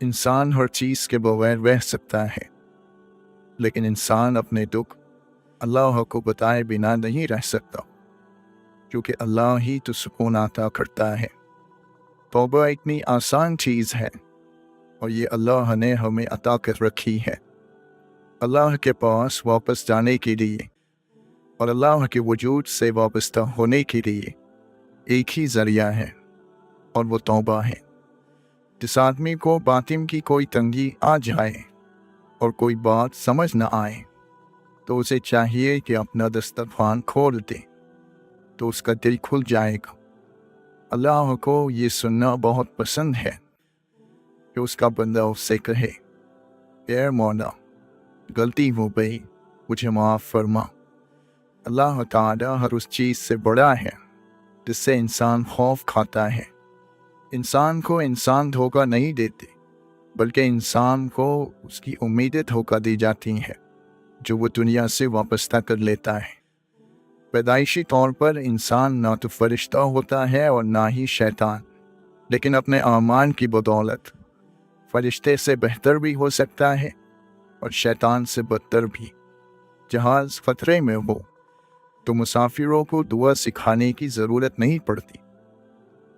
इंसान हर चीज़ के बगैर रह सकता है, लेकिन इंसान अपने दुख अल्लाह को बताए बिना नहीं रह सकता, क्योंकि अल्लाह ही तो सुकून अता करता है। तौबा इतनी आसान चीज़ है और ये अल्लाह ने हमें अता कर रखी है। अल्लाह के पास वापस जाने के लिए और अल्लाह के वजूद से वाबस्ता होने के लिए एक ही ज़रिया है, और वो तौबा है। जिस आदमी को बातिन की कोई तंगी आ जाए और कोई बात समझ न आए, तो उसे चाहिए कि अपना दस्तरखान खोल दे, तो उसका दिल खुल जाएगा। अल्लाह को ये सुनना बहुत पसंद है कि उसका बंदा उससे कहे, ए मौला, गलती हो गई, मुझे माफ़ फरमा। अल्लाह ताला हर उस चीज़ से बड़ा है जिससे इंसान खौफ खाता है। इंसान को इंसान धोखा नहीं देते, बल्कि इंसान को उसकी उम्मीदें धोखा दी जाती हैं जो वो दुनिया से वाबस्ता कर लेता है। पैदाइशी तौर पर इंसान ना तो फरिश्ता होता है और ना ही शैतान, लेकिन अपने आमान की बदौलत फरिश्ते से बेहतर भी हो सकता है और शैतान से बदतर भी। जहाज़ खतरे में हो तो मुसाफिरों को दुआ सिखाने की ज़रूरत नहीं पड़ती।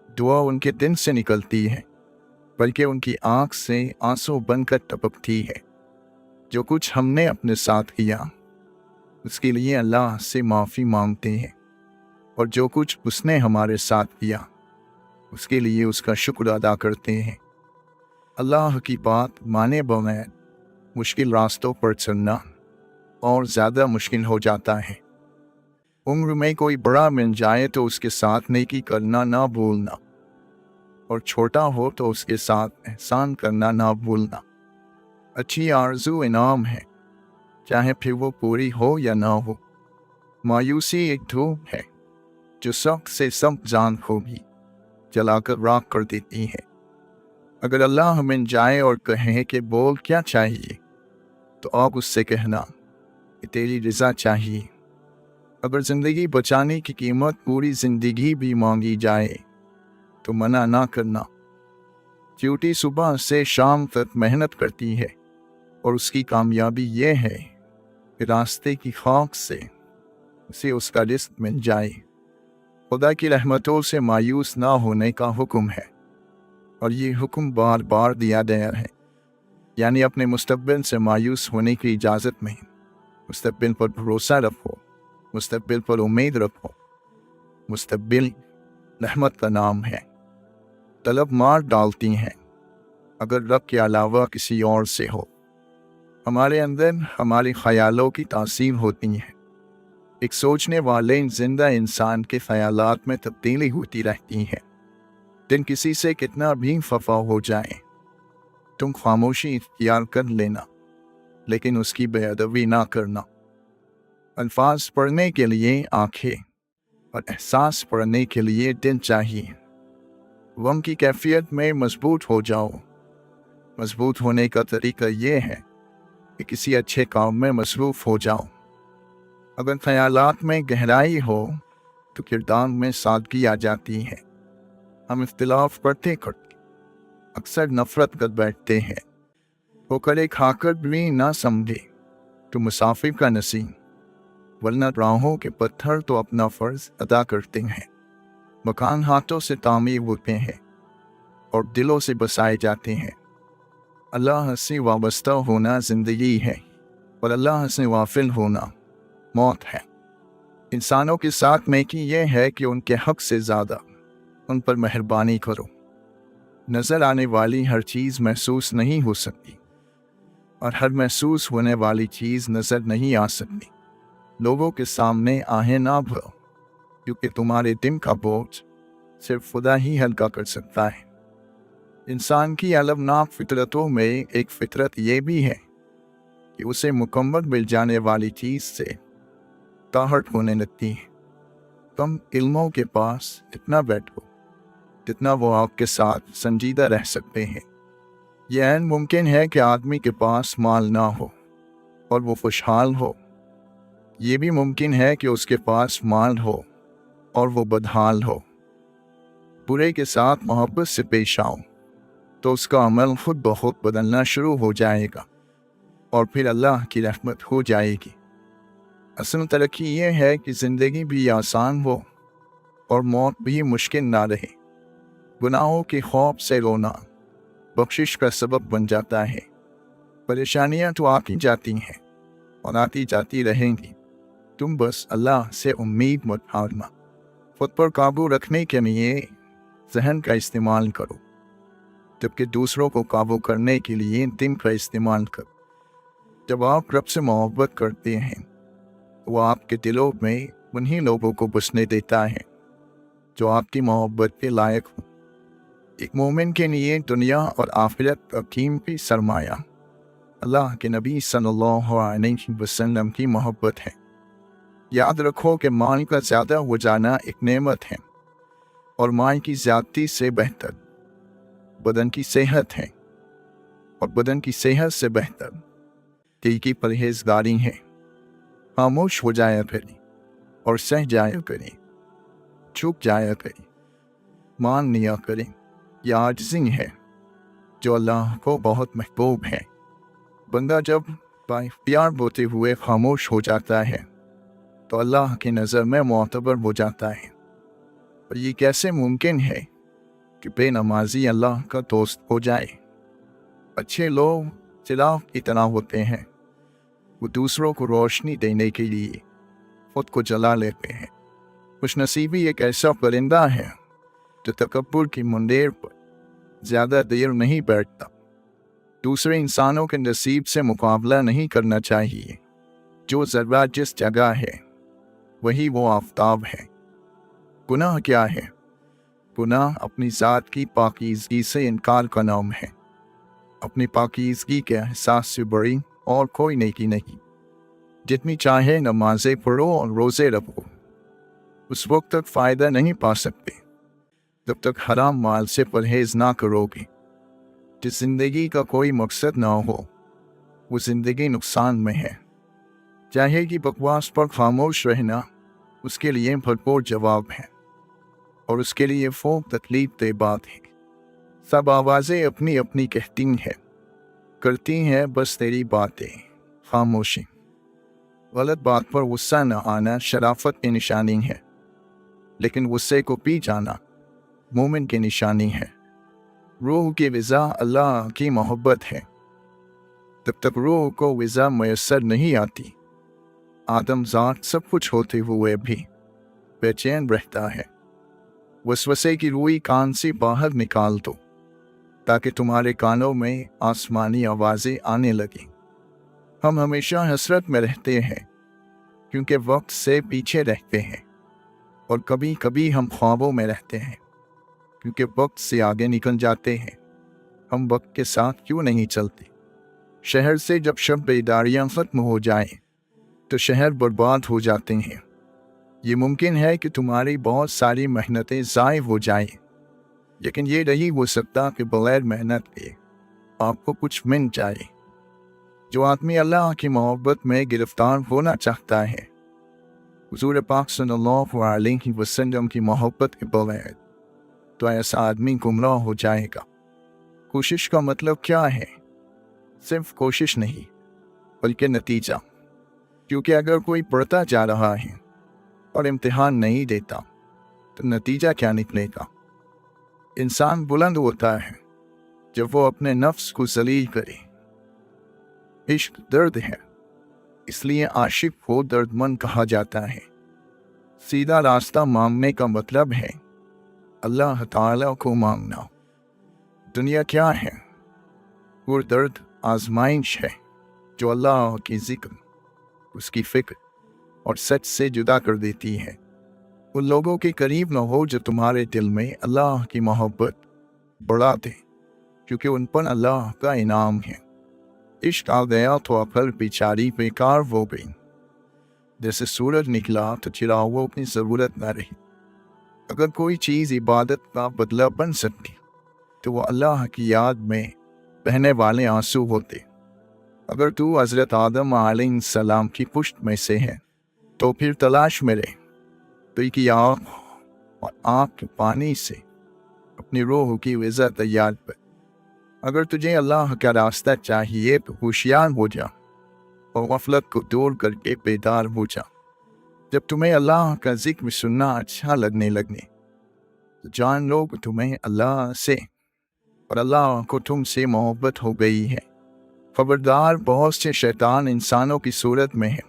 दुआ उनके दिन से निकलती है, बल्कि उनकी आँख से आंसू बनकर टपकती है। जो कुछ हमने अपने साथ किया उसके लिए अल्लाह से माफ़ी मांगते हैं, और जो कुछ उसने हमारे साथ किया उसके लिए उसका शुक्र अदा करते हैं। अल्लाह की बात माने बगैर मुश्किल रास्तों पर चलना और ज़्यादा मुश्किल हो जाता है। उम्र में कोई बड़ा मिल जाए तो उसके साथ नेकी करना ना भूलना, और छोटा हो तो उसके साथ एहसान करना ना भूलना। अच्छी आरज़ू इनाम है, चाहे फिर वो पूरी हो या ना हो। मायूसी एक धूप है जो सब से सब जान को भी जलाकर राख कर देती है। अगर अल्लाह मिल जाए और कहे कि बोल क्या चाहिए, तो आप उससे कहना कि तेरी रज़ा चाहिए। अगर ज़िंदगी बचाने की कीमत पूरी ज़िंदगी भी मांगी जाए तो मना ना करना। ड्यूटी सुबह से शाम तक मेहनत करती है, और उसकी कामयाबी ये है कि रास्ते की खाक से उसे उसका रिज़्क़ मिल जाए। खुदा की रहमतों से मायूस ना होने का हुक्म है, और ये हुक्म बार बार दिया गया है। यानी अपने मुस्तक़बिल से मायूस होने की इजाज़त नहीं। मुस्तक़बिल पर भरोसा रखो, मुस्तक़बिल पर उम्मीद रखो। मुस्तक़बिल रहमत का नाम है। तलब मार डालती हैं अगर रब के अलावा किसी और से हो। हमारे अंदर हमारे ख्यालों की तासीर होती है। एक सोचने वाले जिंदा इंसान के ख्यालात में तब्दीली होती रहती है। दिन किसी से कितना भी खफा हो जाए, तुम खामोशी इख्तियार कर लेना, लेकिन उसकी बेअदबी ना करना। अल्फाज पढ़ने के लिए आंखें और एहसास पढ़ने के लिए दिल चाहिए। गम की कैफियत में मजबूत हो जाओ। मजबूत होने का तरीका ये है कि किसी अच्छे काम में मसरूफ़ हो जाओ। अगर ख्यालात में गहराई हो तो किरदार में सादगी आ जाती है। हम इख्तिलाफ करते करते अक्सर नफ़रत कर बैठते हैं। ठोकरें खाकर भी ना समझे तो मुसाफिर का नसीब, वरना राहों के पत्थर तो अपना फ़र्ज़ अदा करते हैं। मकान हाथों से तामीर होते हैं और दिलों से बसाए जाते हैं। अल्लाह से वाबस्ता होना ज़िंदगी है, और अल्लाह से वाफिल होना मौत है। इंसानों के साथ नेकी यह है कि उनके हक़ से ज़्यादा उन पर मेहरबानी करो। नज़र आने वाली हर चीज़ महसूस नहीं हो सकती, और हर महसूस होने वाली चीज़ नज़र नहीं आ सकती। लोगों के सामने आहें ना भरो, क्योंकि तुम्हारे दिल का बोझ सिर्फ खुदा ही हल्का कर सकता है। इंसान की अलमनाक फितरतों में एक फितरत ये भी है कि उसे मुकम्मल मिल जाने वाली चीज़ से ताहट होने लगती है। कम इल्मों के पास इतना बैठो जितना वो आपके साथ संजीदा रह सकते हैं। यह ऐन मुमकिन है कि आदमी के पास माल ना हो और वो खुशहाल हो। ये भी मुमकिन है कि उसके पास माल हो और वो बदहाल हो। बुरे के साथ मोहब्बत से पेश आओ तो उसका अमल खुद ब खुद बदलना शुरू हो जाएगा और फिर अल्लाह की रहमत हो जाएगी। असल तरक्की ये है कि ज़िंदगी भी आसान हो और मौत भी मुश्किल ना रहे। गुनाहों के खौफ से रोना बख्शिश का सबब बन जाता है। परेशानियां तो आती जाती हैं और आती जाती रहेंगी। तुम बस अल्लाह से उम्मीद मत हारना। खुद पर काबू रखने के लिए जहन का इस्तेमाल करो, जबकि दूसरों को काबू करने के लिए दिल का इस्तेमाल करो। जब आप रब से मोहब्बत करते हैं तो वो आपके दिलों में उन्हीं लोगों को बसने देता है जो आपकी मोहब्बत के लायक हो। एक मोमिन के लिए दुनिया और आखिरत का कीमती सरमाया अल्लाह के नबी सल्लल्लाहु अलैहि वसल्लम की मोहब्बत है। याद रखो कि माल का ज़्यादा हो जाना एक नेमत है और माल की ज़्यादती से बेहतर बदन की सेहत है और बदन की सेहत से बेहतर दिल की परहेजगारी है। खामोश हो जाया करें और सह जाया करें, चुप जाया करें, मान लिया करें। यह आजिज़ी है जो अल्लाह को बहुत महबूब है। बंदा जब बाइख्तियार होते हुए खामोश हो जाता है तो अल्लाह की नज़र में मोतबर हो जाता है। और ये कैसे मुमकिन है कि बेनमाजी अल्लाह का दोस्त हो जाए? अच्छे लोग चिराग की तरह होते हैं, वो दूसरों को रोशनी देने के लिए खुद को जला लेते हैं। खुशनसीबी एक ऐसा परिंदा है जो तकब्बुर की मुंडेर पर ज़्यादा देर नहीं बैठता। दूसरे इंसानों के नसीब से मुकाबला नहीं करना चाहिए। जो ज़र्रा जिस जगह है वही वो आफताब है। गुनाह क्या है? गुनाह अपनी ज़ात की पाकीज़गी से इनकार का नाम है। अपनी पाकीज़गी के एहसास से बड़ी और कोई नेकी नहीं। जितनी चाहे नमाज़ें पढ़ो और रोज़े रखो, उस वक्त तक फ़ायदा नहीं पा सकते जब तक हराम माल से परहेज़ ना करोगे। जिस ज़िंदगी का कोई मकसद ना हो वो ज़िंदगी नुकसान में है। चाहे कि बकवास पर खामोश रहना उसके लिए भरपूर जवाब है और उसके लिए फ़ौक तकलीफ दे बात है। सब आवाज़ें अपनी अपनी कहती हैं, करती हैं बस तेरी बातें खामोशी। गलत बात पर गुस्सा न आना शराफत की निशानी है, लेकिन गुस्से को पी जाना मोमिन की निशानी है। रूह की विज़ा अल्लाह की मोहब्बत है। तब तक रूह को विज़ा मैसर नहीं आती, आदमज़ात सब कुछ होते हुए भी बेचैन रहता है। वसवसे की रुई कान से बाहर निकाल दो ताकि तुम्हारे कानों में आसमानी आवाज़ें आने लगें। हम हमेशा हसरत में रहते हैं क्योंकि वक्त से पीछे रहते हैं, और कभी कभी हम ख्वाबों में रहते हैं क्योंकि वक्त से आगे निकल जाते हैं। हम वक्त के साथ क्यों नहीं चलते? शहर से जब शब बेदारियाँ ख़त्म हो जाएं तो शहर बर्बाद हो जाते हैं। ये मुमकिन है कि तुम्हारी बहुत सारी मेहनतें ज़ाय हो जाएं, लेकिन ये नहीं हो सकता कि बगैर मेहनत के आपको कुछ मिल जाए। जो आदमी अल्लाह की मोहब्बत में गिरफ्तार होना चाहता है, हुज़ूर पाक सल्लल्लाहु अलैहि वसल्लम की मोहब्बत के बगैर, तो ऐसा आदमी गुमराह हो जाएगा। कोशिश का मतलब क्या है? सिर्फ कोशिश नहीं बल्कि नतीजा। क्योंकि अगर कोई पढ़ता जा रहा है और इम्तिहान नहीं देता तो नतीजा क्या निकलेगा? इंसान बुलंद होता है जब वो अपने नफ्स को ज़लील करे। इश्क दर्द है, इसलिए आशिक को दर्दमंद कहा जाता है। सीधा रास्ता मांगने का मतलब है अल्लाह ताला को मांगना। दुनिया क्या है? वो दर्द आजमाइश है जो अल्लाह की जिक्र, उसकी फ़िक्र और सच से जुदा कर देती है। उन लोगों के करीब न हो जो तुम्हारे दिल में अल्लाह की मोहब्बत बढ़ा दे, क्योंकि उन पर अल्लाह का इनाम है। इश्क आ गया तो अकल बेचारी बेकार हो गई। जैसे सूरज निकला तो चिरागों की ज़रूरत न रही। अगर कोई चीज़ इबादत का बदला बन सकती तो वो अल्लाह की याद में बहने वाले आंसू होते। अगर तू हज़रत आदम अलैहिस्सलाम की पुश्त में से है तो फिर तलाश में रहे तो की आँख और आँख के पानी से अपनी रूह की विज़ा तैयार कर। अगर तुझे अल्लाह का रास्ता चाहिए तो होशियार हो जा और गफलत को दूर करके बेदार हो जा। जब तुम्हें अल्लाह का जिक्र सुनना अच्छा लगने लगे तो जान लो कि तुम्हें अल्लाह से और अल्लाह को तुमसे मोहब्बत हो गई है। खबरदार, बहुत से शैतान इंसानों की सूरत में है,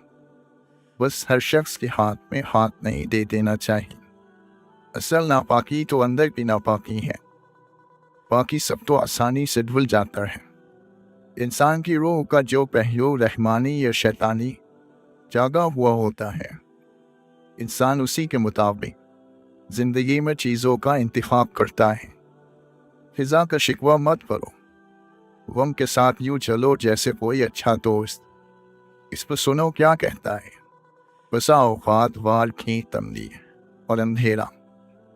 बस हर शख्स के हाथ में हाथ नहीं दे देना चाहिए। असल नापाकी तो अंदर की नापाकी है, बाकी सब तो आसानी से धुल जाता है। इंसान की रूह का जो पहलू रहमानी या शैतानी जागा हुआ होता है, इंसान उसी के मुताबिक जिंदगी में चीज़ों का इंतखाब करता है। फिजा का शिकवा मत करो, गम के साथ यूं चलो जैसे कोई अच्छा दोस्त। इस पर सुनो क्या कहता है। बसा औकात वार की तमली और अंधेरा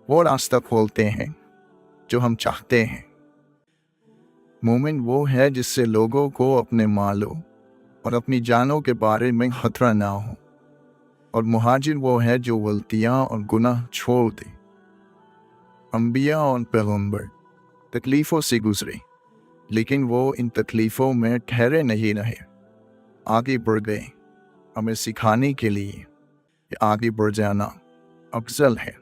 वो रास्ता खोलते हैं जो हम चाहते हैं। मोमिन वो है जिससे लोगों को अपने मालों और अपनी जानों के बारे में खतरा ना हो, और मुहाजिर वो है जो गलतियाँ और गुनाह छोड़ दे। अंबिया और पैगंबर तकलीफ़ों से गुजरे, लेकिन वो इन तकलीफ़ों में ठहरे नहीं रहे, आगे बढ़ गए, हमें सिखाने के लिए कि आगे बढ़ जाना अफजल है।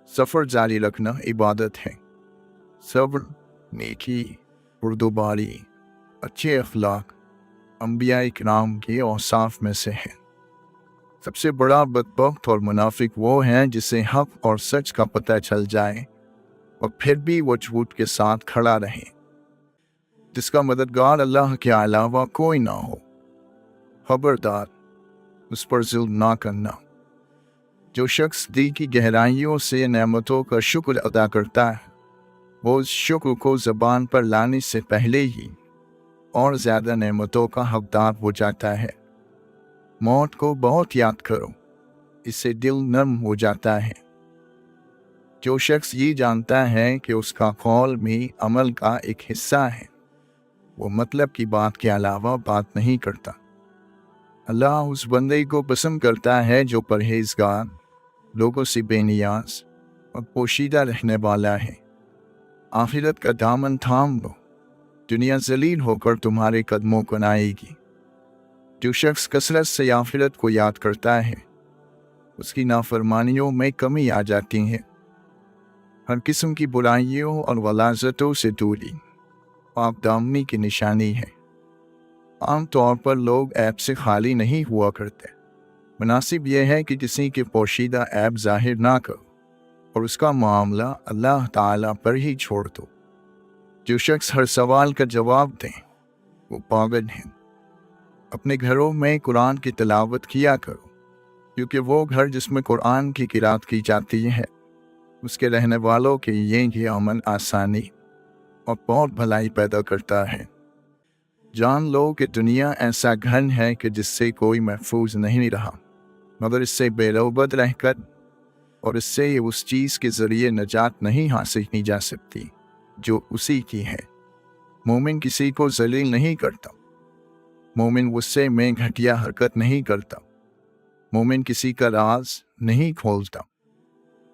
सफ़र जारी रखना इबादत है। सब्र, नेकी, बुर्दबारी, अच्छे अखलाक अंबिया इकराम के औसाफ में से है। सबसे बड़ा बदबख्त और मुनाफिक वो है जिसे हक और सच का पता चल जाए और फिर भी वो झूठ के साथ खड़ा रहे, जिसका मददगार अल्लाह के अलावा कोई ना हो। खबरदार, उस पर जुल्म ना करना। जो शख्स दिल की गहराइयों से नेमतों का शुक्र अदा करता है, वो उस शुक्र को ज़बान पर लाने से पहले ही और ज़्यादा नेमतों का हकदार हो जाता है। मौत को बहुत याद करो, इससे दिल नर्म हो जाता है। जो शख्स ये जानता है कि उसका कौल भी अमल का एक हिस्सा है, वो मतलब की बात के अलावा बात नहीं करता। अल्लाह उस बंदे को पसंद करता है जो परहेजगार, लोगों से बेनियाज और पोशीदा रहने वाला है। आखिरत का दामन थाम लो, दुनिया जलील होकर तुम्हारे कदमों को नाएगी। जो शख्स कसरत से आखिरत को याद करता है, उसकी नाफरमानियों में कमी आ जाती है। हर किस्म की बुराइयों और वलाजतों से दूरी पाक दामनी की निशानी है। आम तौर पर लोग ऐब से खाली नहीं हुआ करते। मुनासिब यह है कि किसी के पोशीदा ऐब जाहिर ना करो और उसका मामला अल्लाह ताला पर ही छोड़ दो। जो शख्स हर सवाल का जवाब दे वो पागल है। अपने घरों में कुरान की तिलावत किया करो, क्योंकि वो घर जिसमें कुरान की किरात की जाती है, उसके रहने वालों के ये अमन आसानी और बहुत भलाई पैदा करता है। जान लो कि दुनिया ऐसा घन है कि जिससे कोई महफूज नहीं रहा, मगर इससे बेरोबत रहकर और इससे उस चीज़ के ज़रिए नजात नहीं हासिल की जा सकती जो उसी की है। मोमिन किसी को जलील नहीं करता। मोमिन गुस्से में घटिया हरकत नहीं करता। मोमिन किसी का राज नहीं खोलता।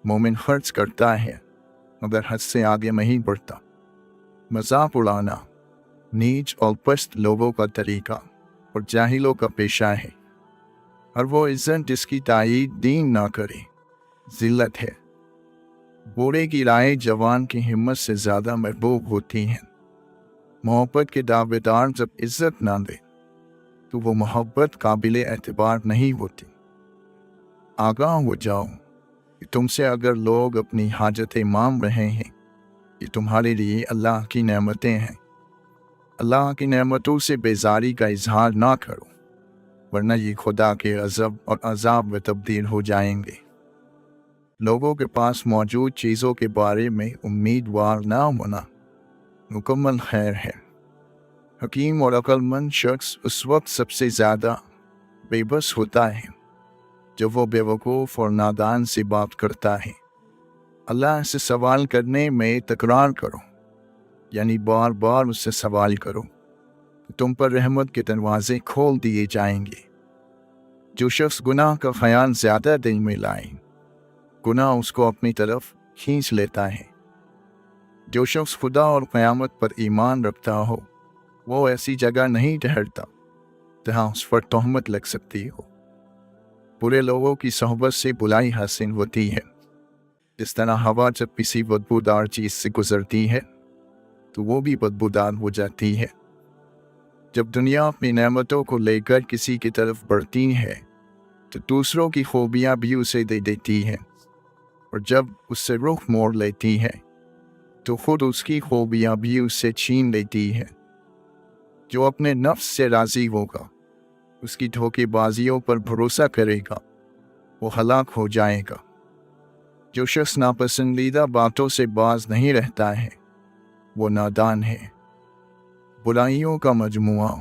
मोमिन खर्च करता है मगर हद से आगे नहीं बढ़ता। मजाक उड़ाना नीच और पस्त लोगों का तरीका और जाहिलों का पेशा है, और वो इज्जत जिसकी तायीद दीन ना करे जिल्लत है। बूढ़े की राय जवान की हिम्मत से ज़्यादा महबूब होती हैं। मोहब्बत के दावेदार जब इज्जत ना दे तो वो मोहब्बत काबिले एतबार नहीं होती। आगाह हो जाओ कि तुमसे अगर लोग अपनी हाजतें मांग रहे हैं, ये तुम्हारे लिए अल्लाह की नेमतें हैं। अल्लाह की नेमतों से बेजारी का इजहार ना करो, वरना ये खुदा के गज़ब और अजाब में तब्दील हो जाएंगे। लोगों के पास मौजूद चीज़ों के बारे में उम्मीदवार ना होना मुकम्मल खैर है। हकीम और अक्लमंद शख्स उस वक्त सबसे ज़्यादा बेबस होता है जब वो बेवकूफ़ और नादान से बात करता है। अल्लाह से सवाल करने में तकरार करो, यानी बार बार उससे सवाल करो, तो तुम पर रहमत के दरवाजे खोल दिए जाएंगे। जो शख्स गुनाह का ख्याल ज़्यादा दिल में लाए, गुनाह उसको अपनी तरफ खींच लेता है। جو شخص خدا اور قیامت پر ایمان رکھتا ہو وہ ایسی جگہ نہیں ٹھہرتا جہاں اس پر تہمت لگ سکتی ہو۔ برے لوگوں کی صحبت سے بلائی حاصل ہوتی ہے۔ جس طرح ہوا جب کسی بدبودار چیز سے گزرتی ہے تو وہ بھی بدبودار ہو جاتی ہے۔ جب دنیا اپنی نعمتوں کو لے کر کسی کی طرف بڑھتی ہے تو دوسروں کی خوبیاں بھی اسے دے دیتی ہے، اور جب اس سے رخ موڑ لیتی ہے تو خود اس کی خوبیاں بھی اس سے چھین لیتی ہے۔ جو اپنے نفس سے راضی ہوگا، اس کی دھوکے بازیوں پر بھروسہ کرے گا، وہ ہلاک ہو جائے گا۔ جو شخص ناپسندیدہ باتوں سے باز نہیں رہتا ہے وہ نادان ہے۔ برائیوں کا مجموعہ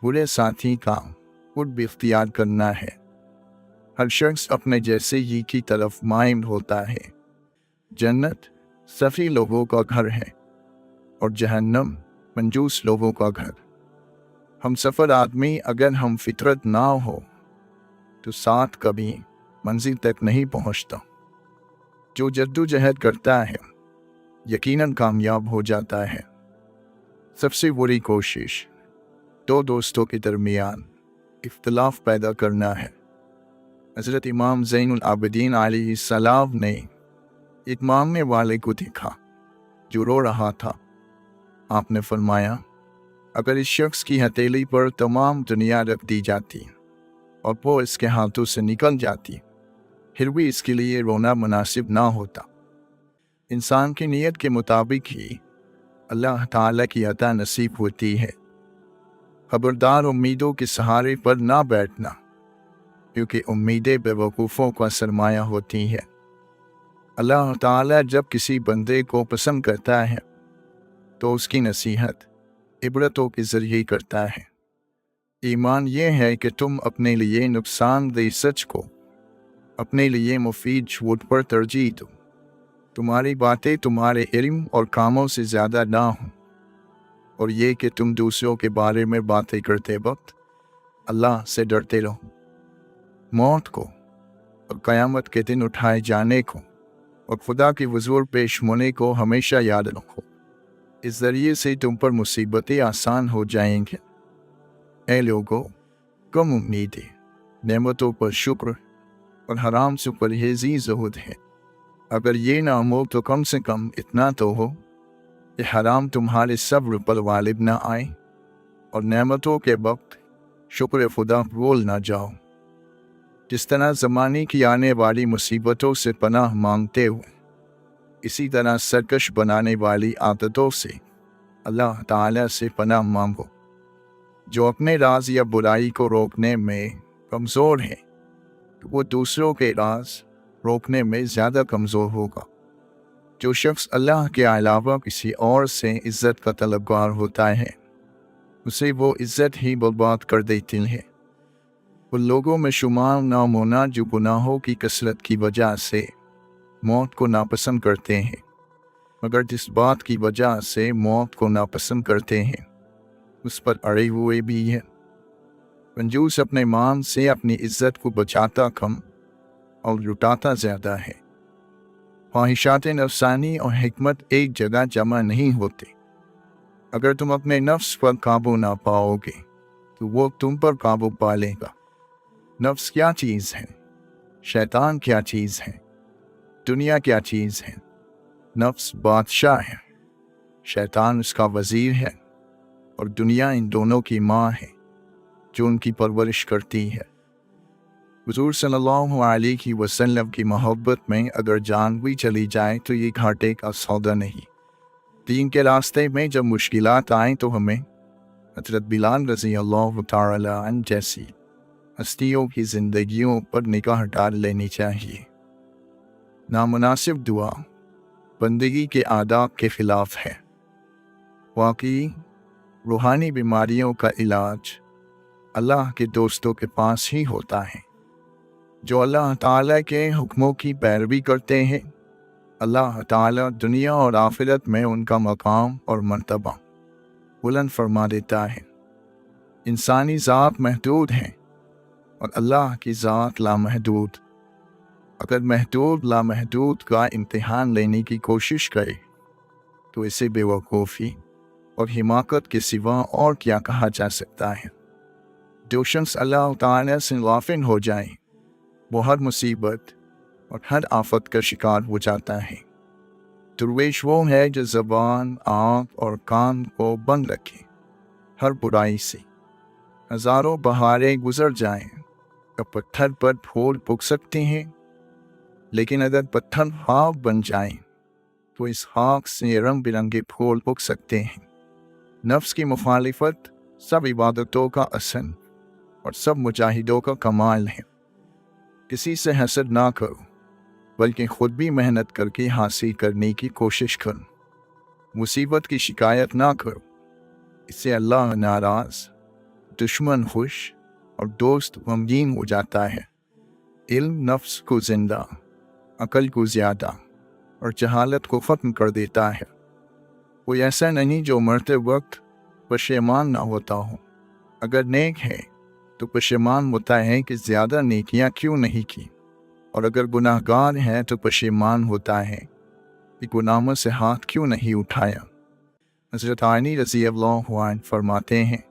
برے ساتھی کا خود بھی اختیار کرنا ہے۔ ہر شخص اپنے جیسے ہی کی طرف مائل ہوتا ہے۔ جنت سخی لوگوں کا گھر ہے اور جہنم کنجوس لوگوں کا گھر۔ ہم سفر آدمی اگر ہم فطرت نہ ہو تو ساتھ کبھی منزل تک نہیں پہنچتا۔ جو جدوجہد کرتا ہے یقیناً کامیاب ہو جاتا ہے۔ سب سے بری کوشش دو دوستوں کے درمیان اختلاف پیدا کرنا ہے۔ حضرت امام زین العابدین علیہ السلام نے ایک مانگنے والے کو دیکھا جو رو رہا تھا۔ آپ نے فرمایا، اگر اس شخص کی ہتھیلی پر تمام دنیا رکھ دی جاتی اور وہ اس کے ہاتھوں سے نکل جاتی پھر بھی اس کے لیے رونا مناسب نہ ہوتا۔ انسان کی نیت کے مطابق ہی اللہ تعالیٰ کی عطا نصیب ہوتی ہے۔ خبردار امیدوں کے سہارے پر نہ بیٹھنا، کیونکہ امیدیں بے وقوفوں کا سرمایہ ہوتی ہے۔ اللہ تعالیٰ جب کسی بندے کو پسند کرتا ہے تو اس کی نصیحت عبرتوں کے ذریعے کرتا ہے۔ ایمان یہ ہے کہ تم اپنے لیے نقصان دہ سچ کو اپنے لیے مفید جھوٹ پر ترجیح دو۔ تمہاری باتیں تمہارے علم اور کاموں سے زیادہ نہ ہوں، اور یہ کہ تم دوسروں کے بارے میں باتیں کرتے وقت اللہ سے ڈرتے رہو۔ موت کو اور قیامت کے دن اٹھائے جانے کو اور خدا کے حضور پیش ہونے کو ہمیشہ یاد رکھو۔ اس ذریعے سے تم پر مصیبتیں آسان ہو جائیں گے۔ اے لوگو، کم امیدیں، نعمتوں پر شکر اور حرام سے پرہیزی زہد ہے۔ اگر یہ نہ ہو تو کم سے کم اتنا تو ہو کہ حرام تمہارے صبر پر غالب نہ آئے، اور نعمتوں کے وقت شکر خدا بھول نہ جاؤ۔ جس طرح زمانے کی آنے والی مصیبتوں سے پناہ مانگتے ہو، اسی طرح سرکش بنانے والی عادتوں سے اللہ تعالیٰ سے پناہ مانگو۔ جو اپنے راز یا برائی کو روکنے میں کمزور ہے تو وہ دوسروں کے راز روکنے میں زیادہ کمزور ہوگا۔ جو شخص اللہ کے علاوہ کسی اور سے عزت کا طلبگار ہوتا ہے اسے وہ عزت ہی برباد کر دیتی ہے۔ ان لوگوں میں شمار نہ ہونا جو گناہوں کی کثرت کی وجہ سے موت کو ناپسند کرتے ہیں، مگر جس بات کی وجہ سے موت کو ناپسند کرتے ہیں اس پر اڑے ہوئے بھی ہیں۔ کنجوس اپنے مال سے اپنی عزت کو بچاتا کم اور لٹاتا زیادہ ہے۔ خواہشات نفسانی اور حکمت ایک جگہ جمع نہیں ہوتے۔ اگر تم اپنے نفس پر قابو نہ پاؤ گے تو وہ تم پر قابو پا لے گا۔ نفس کیا چیز ہے؟ شیطان کیا چیز ہے؟ دنیا کیا چیز ہے؟ نفس بادشاہ ہے، شیطان اس کا وزیر ہے، اور دنیا ان دونوں کی ماں ہے جو ان کی پرورش کرتی ہے۔ حضور صلی اللہ علیہ وسلم کی محبت میں اگر جان بھی چلی جائے تو یہ گھاٹے کا سودا نہیں۔ دین کے راستے میں جب مشکلات آئیں تو ہمیں حضرت بلال رضی اللہ تعالی عنہ جیسی ہستیوں کی زندگیوں پر نگاہ ڈال لینی چاہیے۔ نامناسب دعا بندگی کے آداب کے خلاف ہے۔ واقعی روحانی بیماریوں کا علاج اللہ کے دوستوں کے پاس ہی ہوتا ہے۔ جو اللہ تعالیٰ کے حکموں کی پیروی کرتے ہیں اللہ تعالیٰ دنیا اور آخرت میں ان کا مقام اور مرتبہ بلند فرما دیتا ہے۔ انسانی ذات محدود ہے اور اللہ کی ذات لامحدود۔ اگر محدود لامحدود کا امتحان لینے کی کوشش کرے تو इसे बेवकूफ़ी और हिमाकत के सिवा और क्या कहा जा सकता है। जो शख्स अल्लाह ताला से गाफिल हो जाए वो हर मुसीबत और हर आफत का शिकार हो जाता है। दरवेश वो है जो ज़बान, आँख और कान को बंद रखे हर बुराई से। हज़ारों बहारें गुजर जाएं तो पत्थर पर फूल उग सकते हैं, लेकिन अगर पत्थर खाक बन जाएं तो इस खाक से रंग बिरंगे फूल उग सकते हैं। नफ्स की मुखालिफत सब इबादतों का असन और सब मुजाहिदों का कमाल है। किसी से हसद ना करो, बल्कि खुद भी मेहनत करके हासिल करने की कोशिश करो। मुसीबत की शिकायत ना करो, इससे अल्लाह नाराज़, दुश्मन खुश और दोस्त गमगीन हो जाता है। इल्म नफ्स को जिंदा, अकल को ज़्यादा और जहालत को ख़त्म कर देता है। कोई ऐसा नहीं जो मरते वक्त पशेमान ना होता हो। अगर नेक है तो पशेमान होता है कि ज़्यादा नेकियां क्यों नहीं की, और अगर गुनाहगार है तो पशेमान होता है कि गुनाहों से हाथ क्यों नहीं उठाया। हज़रत अली रज़ी अल्लाहु अन्हु फरमाते हैं,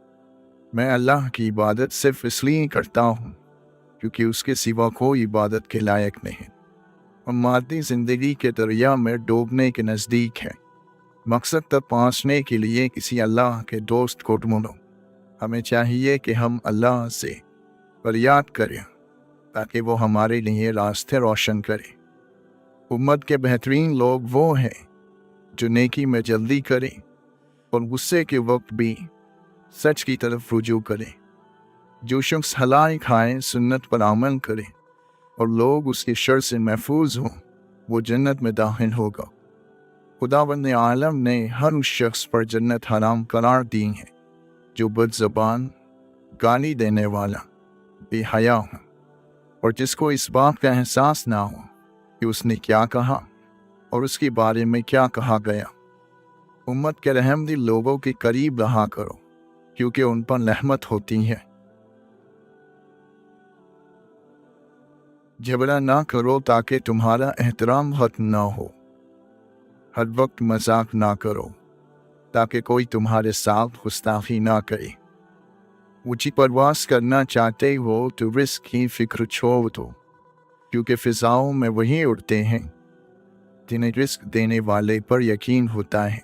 मैं अल्लाह की इबादत सिर्फ इसलिए करता हूँ क्योंकि उसके सिवा कोई इबादत के लायक नहीं और मादी ज़िंदगी के दरिया में डूबने के नज़दीक है। मकसद तक पहुँचने के लिए किसी अल्लाह के दोस्त को ढूंढो। हमें चाहिए कि हम अल्लाह से फरियाद करें ताकि वो हमारे लिए रास्ते रोशन करे। उम्मत के बेहतरीन लोग वो हैं जो नेकी में जल्दी करें और गुस्से के वक्त भी सच की तरफ रुजू करें। जो शख्स हलाल खाए, सुन्नत पर अमल करे और लोग उसके शर से महफूज हों, वो जन्नत में दाखिल होगा। खुदावंद आलम ने हर उस शख्स पर जन्नत हराम करार दी है जो बदज़बान, गाली देने वाला, बेहया हो और जिसको इस बात का एहसास ना हो कि उसने क्या कहा और उसके बारे में क्या कहा गया। उम्मत के रहमदिल लोगों के करीब रहा करो क्योंकि उन पर रहमत होती है। झगड़ा ना करो ताकि तुम्हारा एहतराम खत्म ना हो। हर वक्त मजाक ना करो ताकि कोई तुम्हारे साथ गुस्ताखी ना करे। ऊंची परवास करना चाहते हो तो रिस्क की फिक्र छोड़ दो, क्योंकि फिजाओं में वही उड़ते हैं जिन्हें रिस्क देने वाले पर यकीन होता है।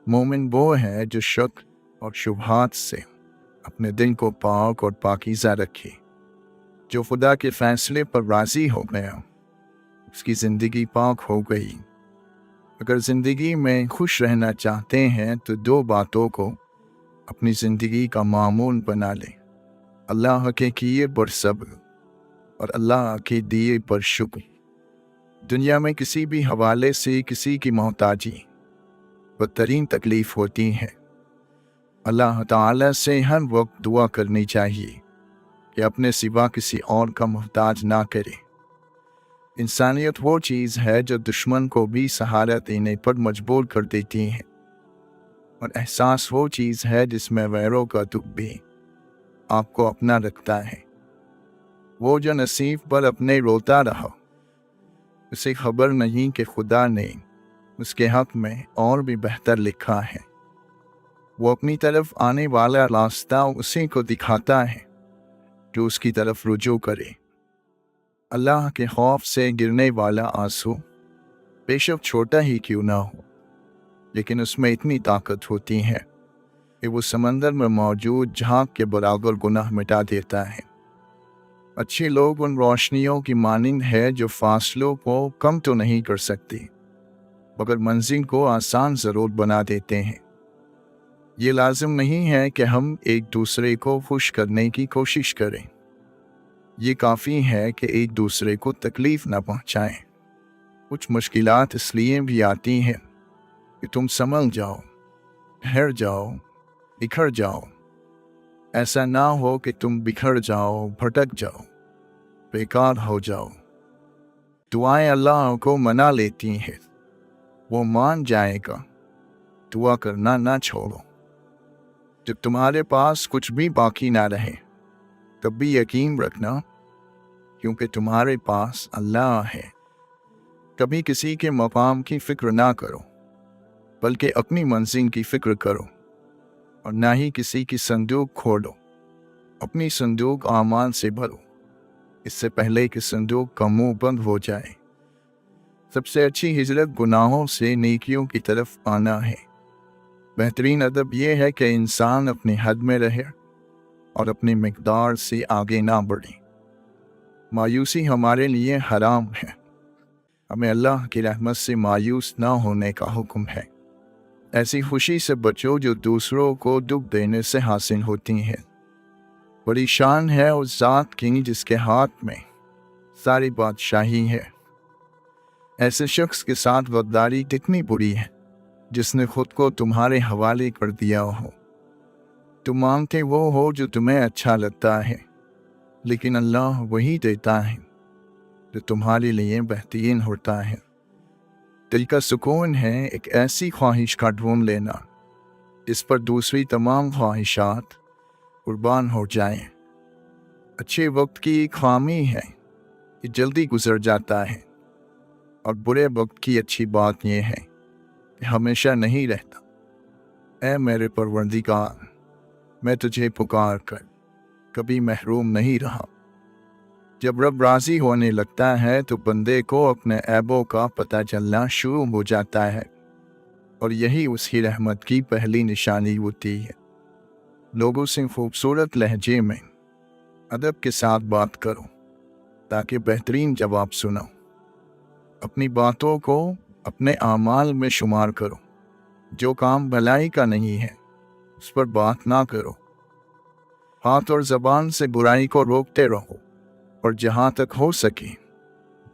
मोमिन वो है जो शक और शुबहात से अपने दिल को पाक और पाकीज़ा रखे। जो खुदा के फैसले पर राज़ी हो गया उसकी ज़िंदगी पाक हो गई। अगर ज़िंदगी में खुश रहना चाहते हैं तो दो बातों को अपनी ज़िंदगी का मामूल बना लें: अल्लाह के किए पर सब्र और अल्लाह के दिए पर शुक्र। दुनिया में किसी भी हवाले से किसी की मोहताजी बदतरीन तकलीफ़ होती है। अल्लाह ताला से हर वक्त दुआ करनी चाहिए कि अपने सिवा किसी और का मोहताज ना करे। इंसानियत वो चीज़ है जो दुश्मन को भी सहारा देने पर मजबूर कर देती है, और एहसास वो चीज़ है जिसमें गैरों का दुख भी आपको अपना रखता है। वो जो नसीब पर अपने रोता रहा, उसे खबर नहीं कि खुदा ने उसके हक़ में और भी बेहतर लिखा है। वो अपनी तरफ आने वाला रास्ता उसी को दिखाता है जो उसकी तरफ रुजू करे। अल्लाह के खौफ से गिरने वाला आंसू बेशक छोटा ही क्यों ना हो, लेकिन उसमें इतनी ताकत होती है कि वो समंदर में मौजूद झाग के बराबर गुनाह मिटा देता है। अच्छे लोग उन रोशनियों की मानिंद है जो फासलों को कम तो नहीं कर सकती मगर मंजिल को आसान ज़रूर बना देते हैं। ये लाजिम नहीं है कि हम एक दूसरे को खुश करने की कोशिश करें, ये काफ़ी है कि एक दूसरे को तकलीफ़ ना पहुँचाएं। कुछ मुश्किलात इसलिए भी आती हैं कि तुम संभल जाओ, ठहर जाओ, बिखर जाओ। ऐसा ना हो कि तुम बिखर जाओ, भटक जाओ, बेकार हो जाओ। दुआएं अल्लाह को मना लेती हैं, वो मान जाएगा। दुआ करना ना छोड़ो। जब तुम्हारे पास कुछ भी बाकी ना रहे तब भी यकीन रखना, क्योंकि तुम्हारे पास अल्लाह है। कभी किसी के मकाम की फिक्र ना करो, बल्कि अपनी मंजिल की फिक्र करो और ना ही किसी की संदूक खोलो। अपनी संदूक आमान से भरो इससे पहले कि संदूक का मुंह बंद हो जाए। सबसे अच्छी हिजरत गुनाहों से नेकियों की तरफ आना है। बेहतरीन अदब यह है कि इंसान अपनी हद में रहे और अपनी मिकदार से आगे ना बढ़े। मायूसी हमारे लिए हराम है। हमें अल्लाह की रहमत से मायूस ना होने का हुक्म है। ऐसी खुशी से बचो जो दूसरों को दुख देने से हासिल होती है। बड़ी शान है उस ज़ात की जिसके हाथ में सारी बादशाही है। ऐसे शख्स के साथ गद्दारी कितनी बुरी है जिसने खुद को तुम्हारे हवाले कर दिया हो। तुम मांगते वो हो जो तुम्हें अच्छा लगता है, लेकिन अल्लाह वही देता है जो तुम्हारे लिए बेहतरीन होता है। दिल का सुकून है एक ऐसी ख्वाहिश का ढूंढ लेना इस पर दूसरी तमाम ख्वाहिशात कुर्बान हो जाएं। अच्छे वक्त की एक खामी है कि जल्दी गुजर जाता है, और बुरे वक्त की अच्छी बात यह है कि हमेशा नहीं रहता। ऐ मेरे परवरदिगार, मैं तुझे पुकार कर कभी महरूम नहीं रहा। जब रब राज़ी होने लगता है तो बंदे को अपने ऐबों का पता चलना शुरू हो जाता है, और यही उसकी रहमत की पहली निशानी होती है। लोगों से खूबसूरत लहजे में अदब के साथ बात करो ताकि बेहतरीन जवाब सुनो। अपनी बातों को अपने आमाल में शुमार करो। जो काम भलाई का नहीं है उस पर बात ना करो। हाथ और ज़बान से बुराई को रोकते रहो, और जहाँ तक हो सके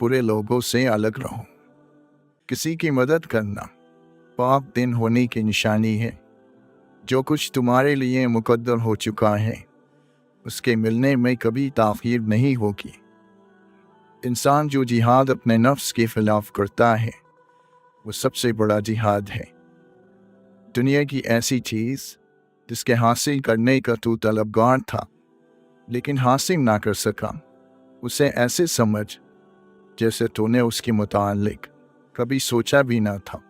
बुरे लोगों से अलग रहो। किसी की मदद करना पाक दिन होने की निशानी है। जो कुछ तुम्हारे लिए मुकद्दर हो चुका है उसके मिलने में कभी ताख़ीर नहीं होगी। इंसान जो जिहाद अपने नफ्स के खिलाफ करता है वो सबसे बड़ा जिहाद है। दुनिया की ऐसी चीज़ जिसके हासिल करने का तू तलबगार था लेकिन हासिल ना कर सका, उसे ऐसे समझ जैसे तूने उसके मुतालिक कभी सोचा भी ना था।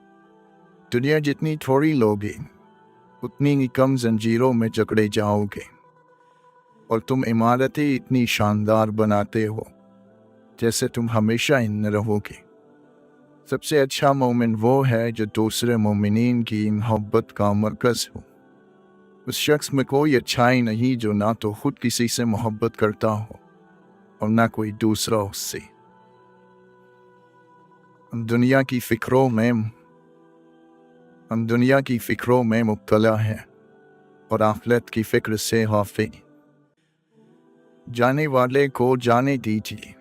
दुनिया जितनी थोड़ी लोगे उतनी ही कम जंजीरों में जकड़े जाओगे, और तुम इमारतें इतनी शानदार बनाते हो जैसे तुम हमेशा इनमें रहोगे। सबसे अच्छा मोमिन वो है जो दूसरे मोमिनीन की मोहब्बत का मरकज़ हो। उस शख्स में कोई अच्छाई नहीं जो ना तो खुद किसी से मोहब्बत करता हो और ना कोई दूसरा उससे। हम दुनिया की फ़िक्रों में मुब्तला हैं और आखिरत की फ़िक्र से गाफिल। जाने वाले को जाने दीजिए,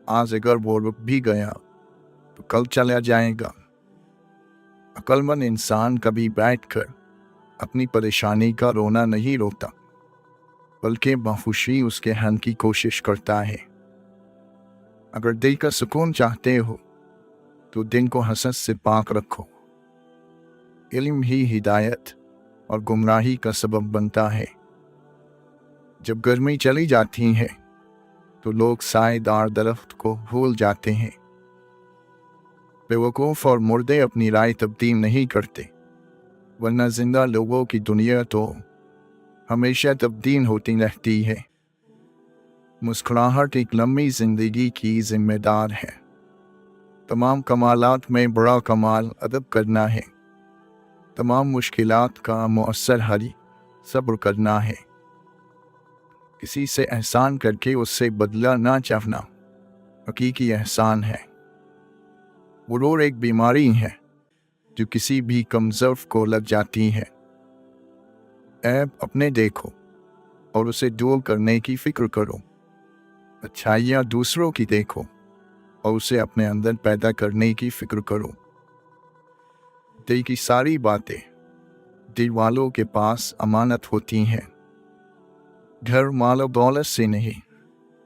आज अगर वो रुक भी गया तो कल चला जाएगा। अक्लमंद इंसान कभी बैठकर अपनी परेशानी का रोना नहीं रोता, बल्कि बाखुशी उसके हल की कोशिश करता है। अगर दिल का सुकून चाहते हो तो दिल को हसद से पाक रखो। इल्म ही हिदायत और गुमराही का सबब बनता है। जब गर्मी चली जाती है तो लोग साएदार दरख्त को भूल जाते हैं। बेवकूफ़ और मुर्दे अपनी राय तब्दील नहीं करते, वरना जिंदा लोगों की दुनिया तो हमेशा तब्दील होती रहती है। मुस्कुराहट एक लंबी जिंदगी की जिम्मेदार है। तमाम कमालात में बड़ा कमाल अदब करना है। तमाम मुश्किलात का मुअस्सर हल सब्र करना है। किसी से एहसान करके उससे बदला ना चाहना हकीकी एहसान है। गुरूर एक बीमारी है जो किसी भी कमज़ोर को लग जाती है। ऐब अपने देखो और उसे दूर करने की फिक्र करो। अच्छाइयाँ दूसरों की देखो और उसे अपने अंदर पैदा करने की फिक्र करो। दिल की सारी बातें दिल वालों के पास अमानत होती हैं। घर माल और दौलत से नहीं,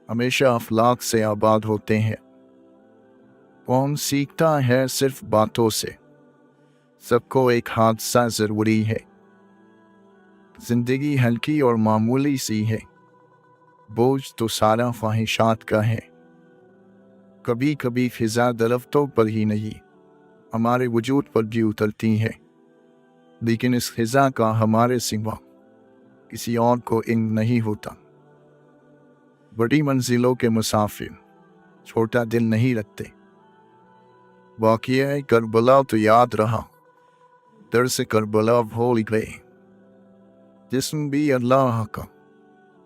हमेशा अखलाक से आबाद होते हैं। कौन सीखता है सिर्फ बातों से, सबको एक हादसा ज़रूरी है। जिंदगी हल्की और मामूली सी है, बोझ तो सारा ख्वाहिशात का है। कभी कभी फिजा दरख्तों पर ही नहीं, ہمارے وجود پر بھی اترتی ہے، لیکن اس خزاں کا ہمارے سوا کسی اور کو علم نہیں ہوتا۔ بڑی منزلوں کے مسافر چھوٹا دل نہیں رکھتے۔ واقعہ کربلا تو یاد رہا، درس کربلا بھول گئے۔ جسم بھی اللہ کا،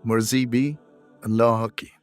مرضی بھی اللہ کی۔